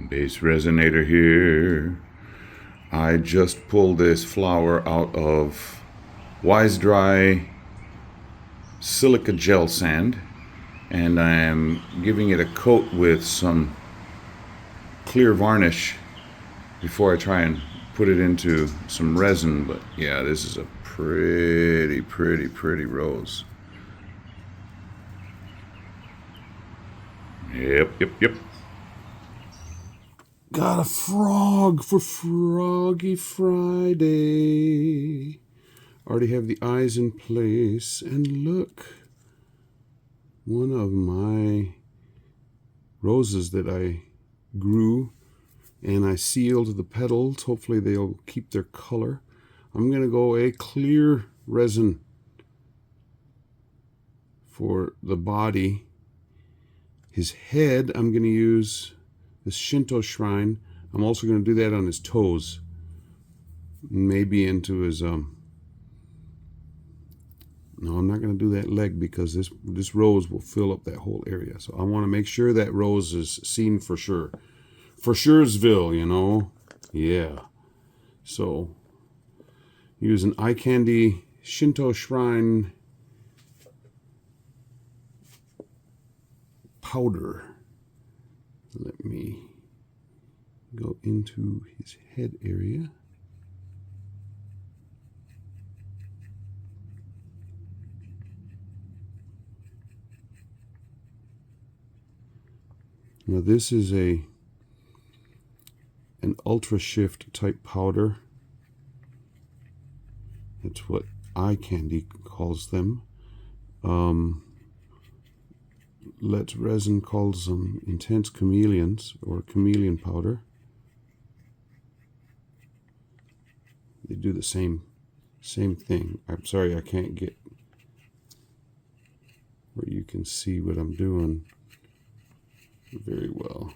BassResinator here. I just pulled this flower out of Wisedry silica gel sand, and I'm giving it a coat with some clear varnish before I try and put it into some resin. But yeah, this is a pretty rose. Yep. Got a frog for Froggy Friday. Already have the eyes in place. And look, one of my roses that I grew and I sealed the petals. Hopefully they'll keep their color. I'm going to go a clear resin for the body. His head, I'm going to use this Shinto shrine. I'm also going to do that on his toes. Maybe into his, no, I'm not going to do that leg because this rose will fill up that whole area. So I want to make sure that rose is seen for sure. For suresville, you know. Yeah. So use an eye candy Shinto shrine powder. Let me go into his head area. Now this is an ultra shift type powder. That's what eye candy calls them. Let's Resin calls them intense chameleons or chameleon powder. They do the same thing. I'm sorry I can't get where you can see what I'm doing very well.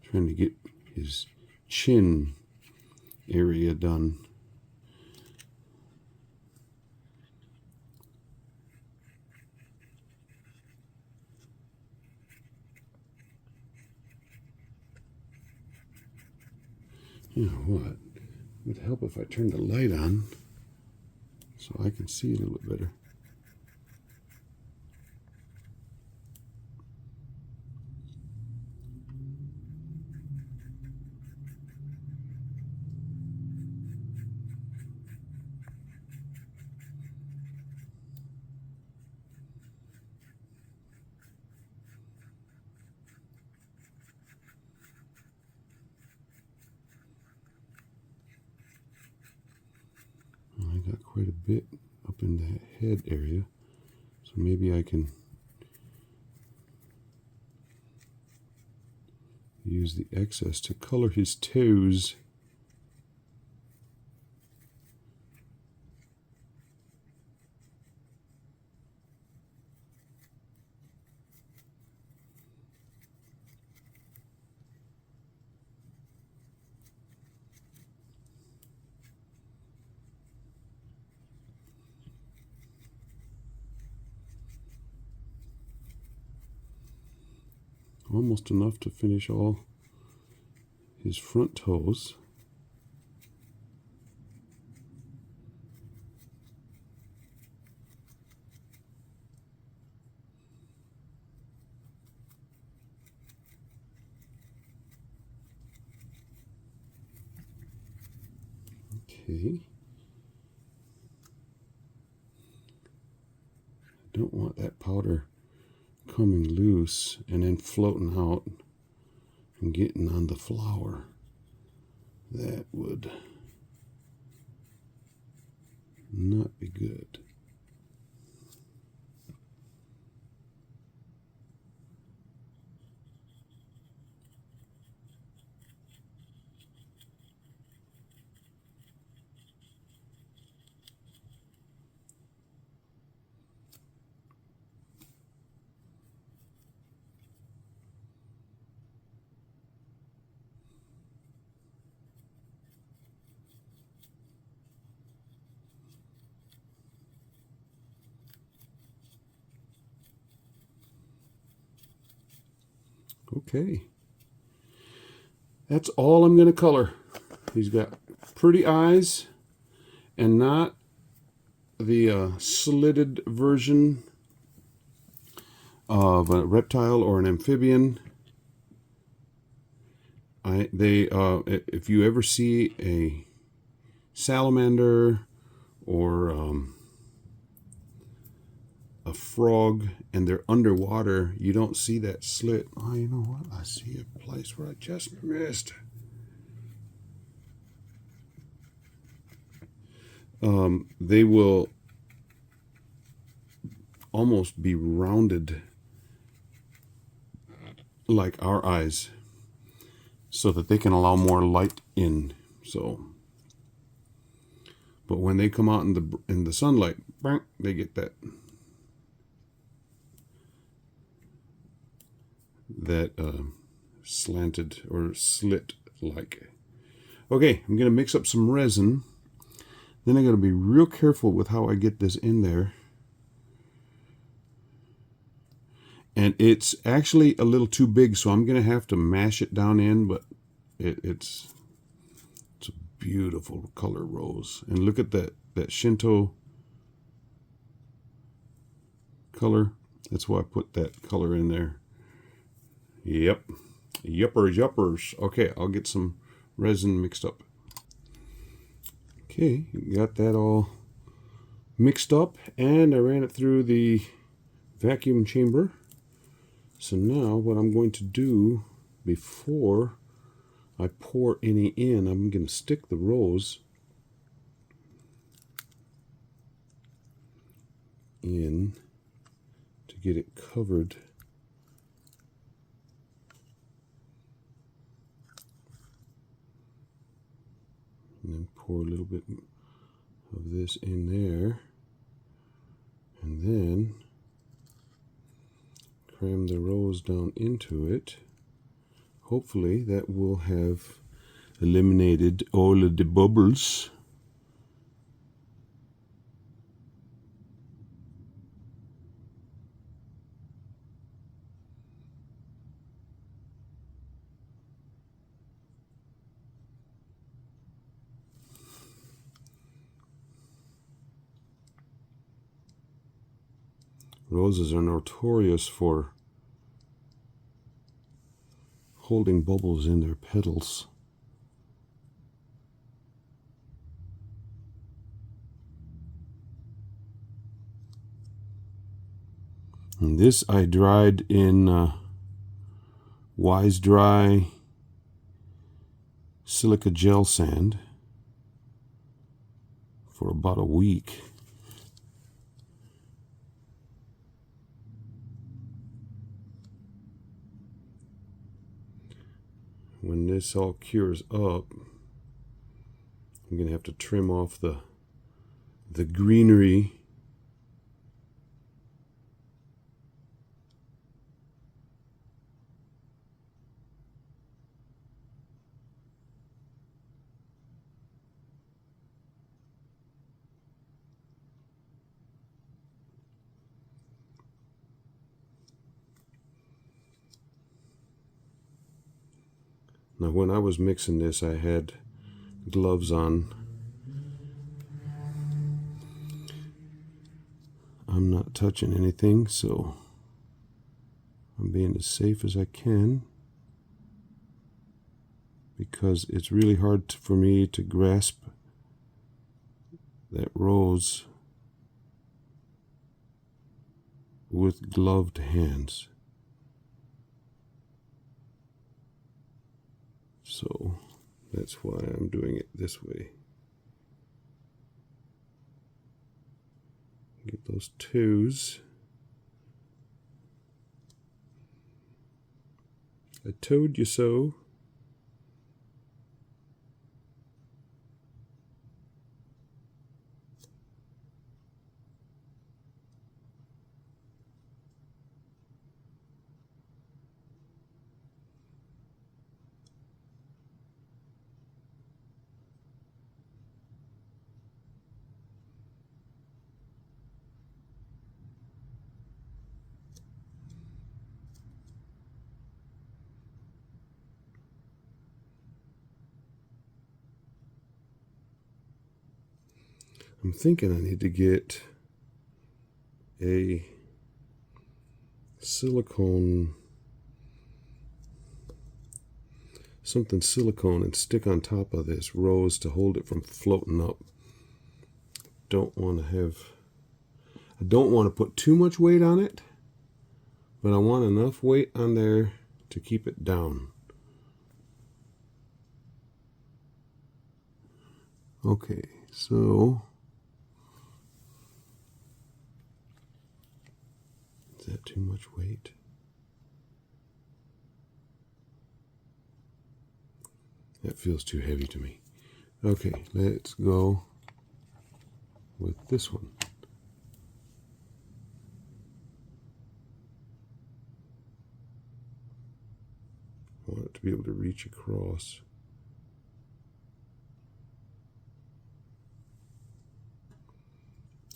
Trying to get his chin area done. You know what? It would help if I turned the light on so I can see a little bit better. I got quite a bit up in that head area, so maybe I can use the excess to color his toes. Almost enough to finish all his front toes. Okay. I don't want that powder coming loose and then floating out and getting on the flower. That would not be good. Okay. That's all I'm going to color. He's got pretty eyes and not the slitted version of a reptile or an amphibian. If you ever see a salamander or a frog and they're underwater, you don't see that slit. Oh, you know what? I see a place where I just missed. They will almost be rounded like our eyes so that they can allow more light in. So, but when they come out in the sunlight, they get that slanted or slit like. Okay, I'm going to mix up some resin. Then I got to be real careful with how I get this in there. And it's actually a little too big, so I'm going to have to mash it down in, but it's a beautiful color rose. And look at that Shinto color. That's why I put that color in there. Yep. Yuppers. Okay, I'll get some resin mixed up. Okay, got that all mixed up, and I ran it through the vacuum chamber. So now what I'm going to do before I pour any in, I'm going to stick the rose in to get it covered. And then pour a little bit of this in there. And then cram the rose down into it. Hopefully that will have eliminated all of the bubbles. Roses are notorious for holding bubbles in their petals. And this I dried in Wisedry silica gel sand for about a week. When this all cures up, I'm going to have to trim off the greenery. Now, when I was mixing this, I had gloves on. I'm not touching anything, so I'm being as safe as I can, because it's really hard for me to grasp that rose with gloved hands. So that's why I'm doing it this way. Get those toes. I told you so. I'm thinking I need to get a silicone, something silicone, and stick on top of this rose to hold it from floating up. I don't want to put too much weight on it, but I want enough weight on there to keep it down. Okay, so is that too much weight? That feels too heavy to me. Okay, let's go with this one. I want it to be able to reach across.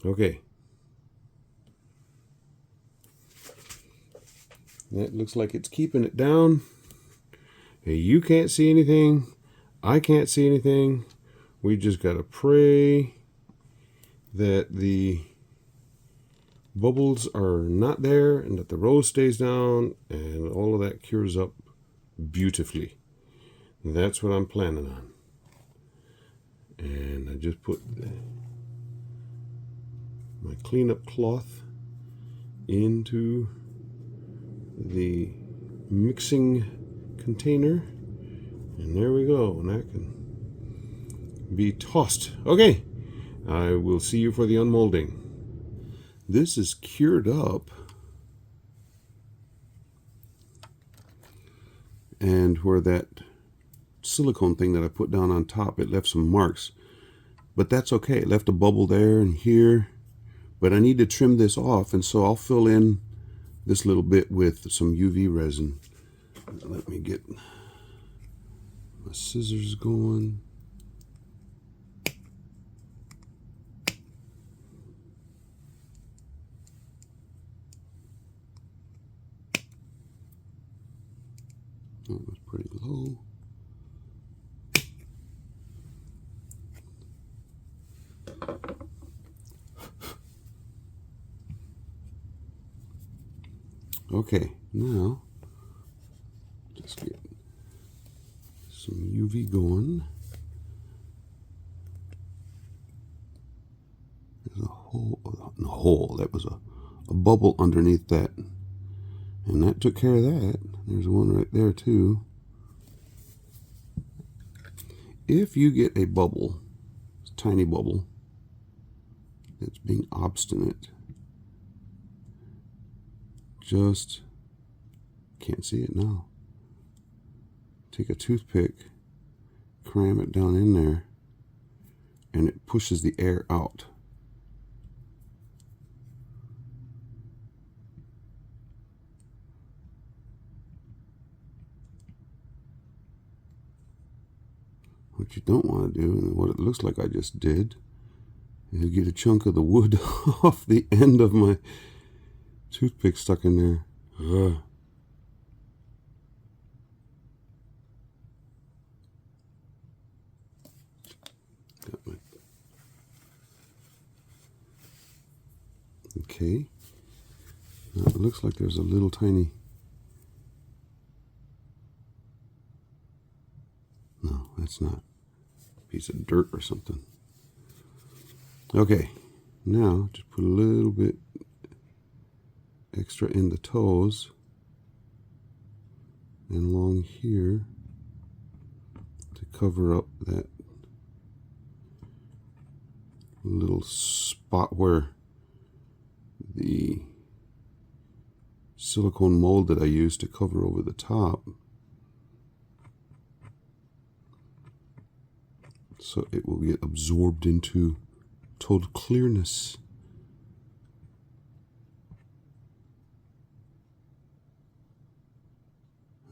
Okay. That looks like it's keeping it down. Hey, you can't see anything. I can't see anything. We just got to pray that the bubbles are not there and that the rose stays down and all of that cures up beautifully. That's what I'm planning on. And I just put my cleanup cloth into the mixing container, and there we go, and that can be tossed. Okay, I will see you for the unmolding. This is cured up, and where that silicone thing that I put down on top, it left some marks, but that's okay. It left a bubble there and here, but I need to trim this off, and so I'll fill in this little bit with some UV resin. Let me get my scissors going. That was pretty low. Okay, now just get some UV going. There's a hole, that was a bubble underneath that. And that took care of that. There's one right there too. If you get a bubble, a tiny bubble, that's being obstinate, just can't see it now. Take a toothpick, cram it down in there, and it pushes the air out. What you don't want to do, and what it looks like I just did, is get a chunk of the wood off the end of my toothpick stuck in there. Ugh. Okay. Now it looks like there's a little tiny. No, that's not. A piece of dirt or something. Okay. Now just put a little bit extra in the toes and along here to cover up that little spot where the silicone mold that I used to cover over the top, so it will get absorbed into total clearness.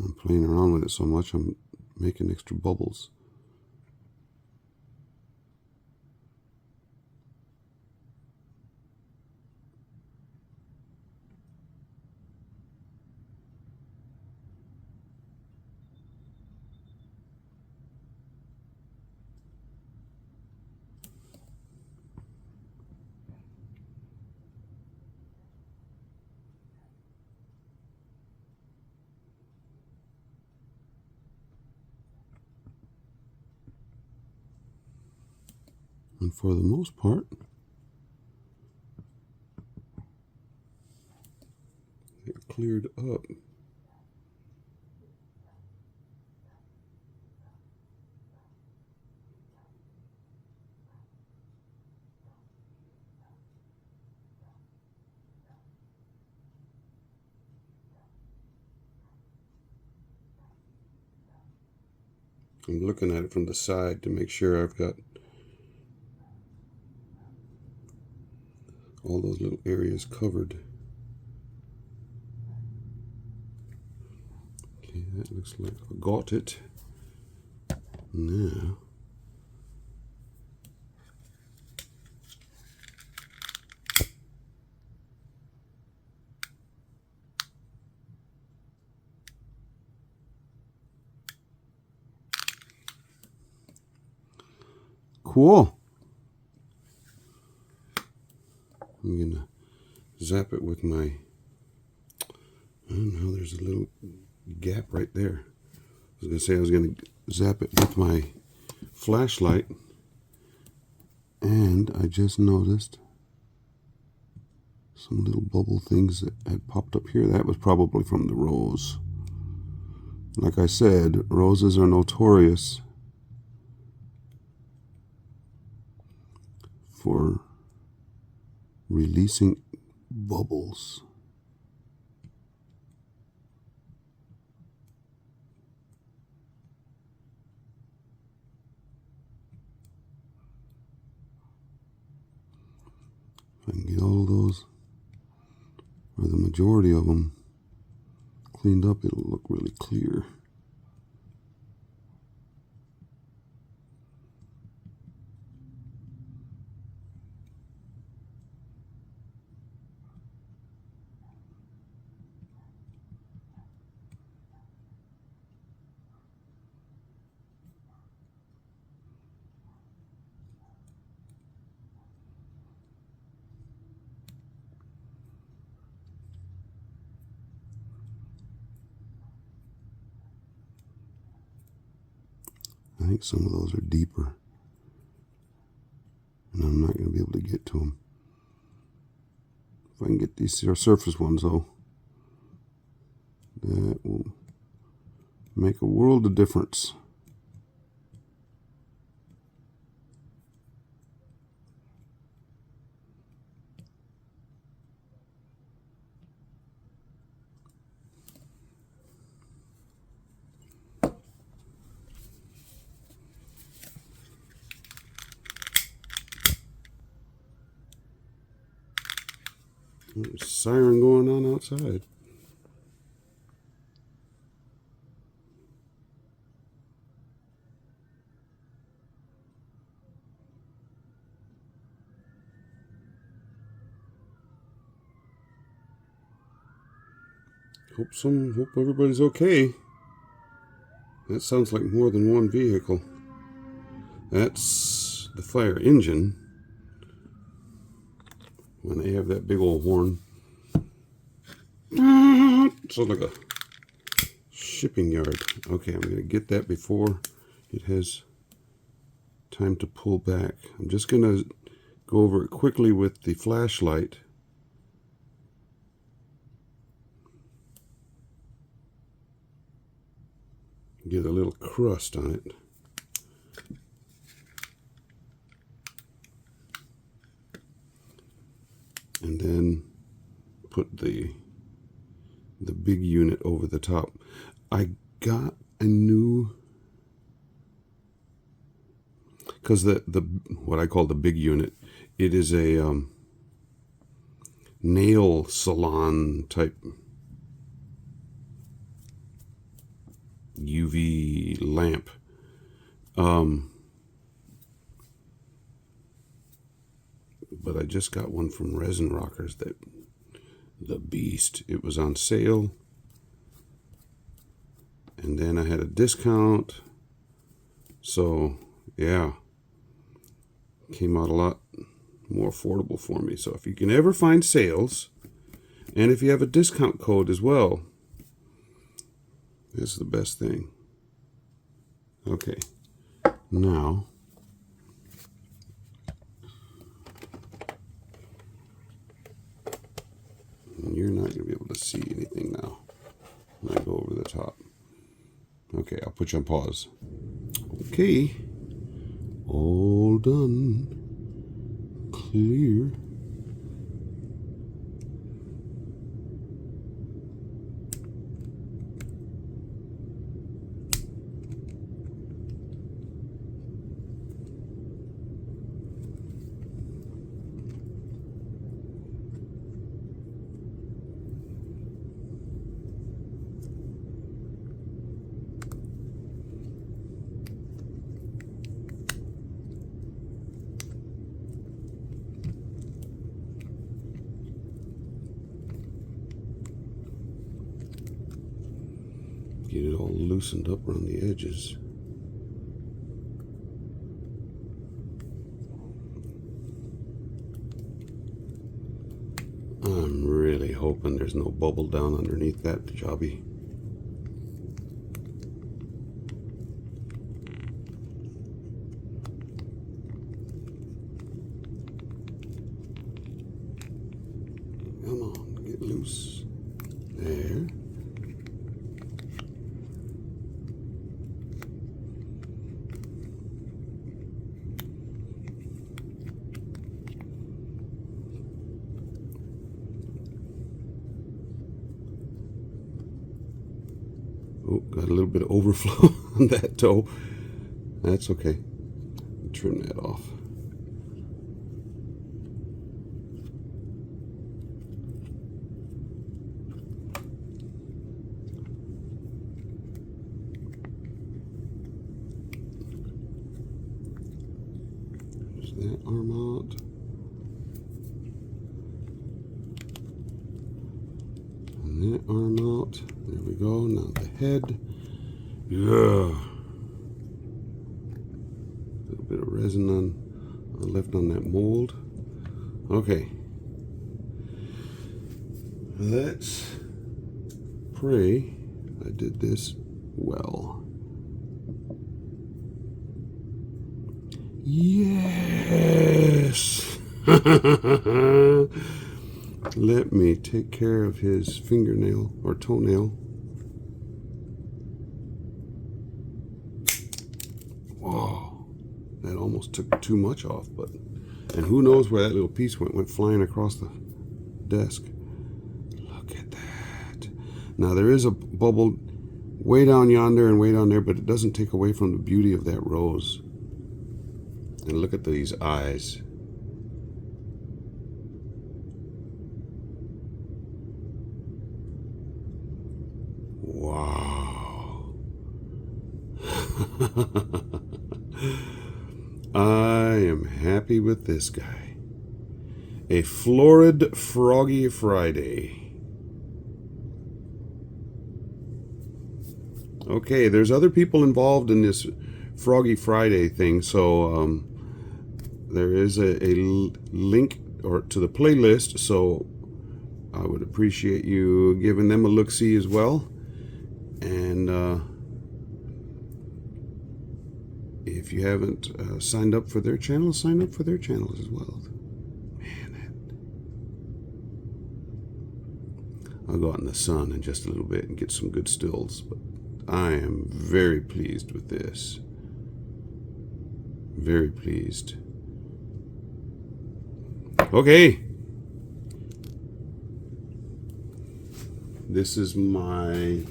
I'm playing around with it so much I'm making extra bubbles. And for the most part, it cleared up. I'm looking at it from the side to make sure I've got all those little areas covered. Okay, that looks like I got it. Now, cool. I'm gonna zap it with my, oh no, there's a little gap right there. I was gonna say I was gonna zap it with my flashlight, and I just noticed some little bubble things that had popped up here. That was probably from the rose. Like I said, roses are notorious for releasing bubbles. If I can get all those, or the majority of them, cleaned up, it'll look really clear. I think some of those are deeper, and I'm not going to be able to get to them. If I can get these surface ones, though, that will make a world of difference. There's a siren going on outside. Hope everybody's okay. That sounds like more than one vehicle. That's the fire engine. When they have that big old horn. Sounds like a shipping yard. Okay, I'm going to get that before it has time to pull back. I'm just going to go over it quickly with the flashlight. Get a little crust on it. And then put the big unit over the top. I got a new, because the what I call the big unit, it is a nail salon type UV lamp. But I just got one from Resin Rockers, that the beast. It was on sale, and then I had a discount, so yeah, came out a lot more affordable for me. So if you can ever find sales, and if you have a discount code as well, this is the best thing. Okay, now see anything now. Let me go over the top. Okay, I'll put you on pause. Okay, all done. Clear. Get it all loosened up around the edges. I'm really hoping there's no bubble down underneath that jobby. Come on, get loose. There. Oh, got a little bit of overflow on that toe. That's okay. Trim that off. There's that arm out. And that arm out. There we go. Now the head. Yeah. A little bit of resin on left on that mold. Okay. Let's pray I did this well. Yes. Let me take care of his fingernail or toenail. Whoa, that almost took too much off, and who knows where that little piece went flying across the desk. Look at that. Now there is a bubble way down yonder and way down there, but it doesn't take away from the beauty of that rose. And look at these eyes. Wow. I am happy with this guy. A Florid Froggy Friday. Okay, there's other people involved in this Froggy Friday thing, so there is a link to the playlist, so I would appreciate you giving them a look-see as well. And if you haven't signed up for their channel, sign up for their channels as well. Man, I'll go out in the sun in just a little bit and get some good stills, but I am very pleased with this. Very pleased. Okay. This is my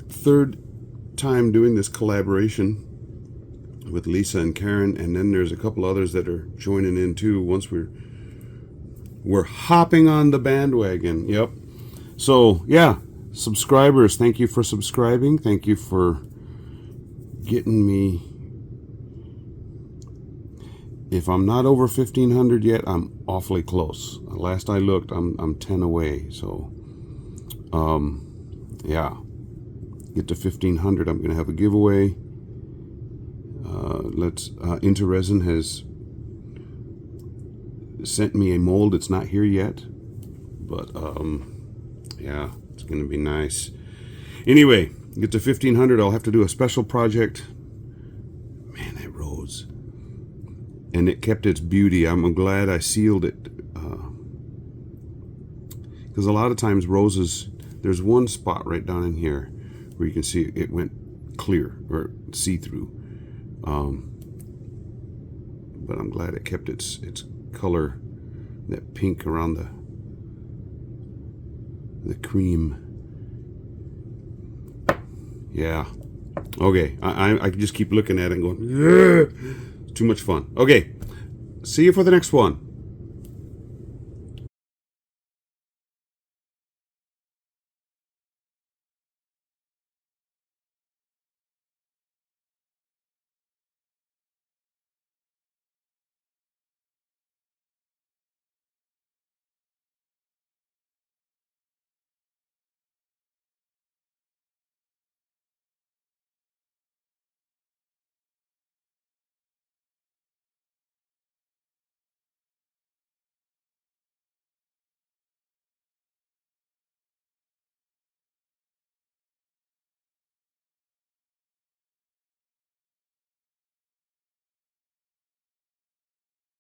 third time doing this collaboration with Lisa and Karen, and then there's a couple others that are joining in too. Once we're hopping on the bandwagon. Yep. So yeah, subscribers, thank you for subscribing. Thank you for getting me. If I'm not over 1,500 yet, I'm awfully close. Last I looked, I'm 10 away. So, yeah, get to 1,500. I'm gonna have a giveaway. Into Resin has sent me a mold. It's not here yet, but yeah, it's gonna be nice. Anyway, get to 1,500. I'll have to do a special project. Man, that rose. And it kept its beauty. I'm glad I sealed it because a lot of times roses, there's one spot right down in here where you can see it went clear or see-through. But I'm glad it kept its color, that pink around the cream. Yeah. Okay. I just keep looking at it and going, yeah, too much fun. Okay. See you for the next one.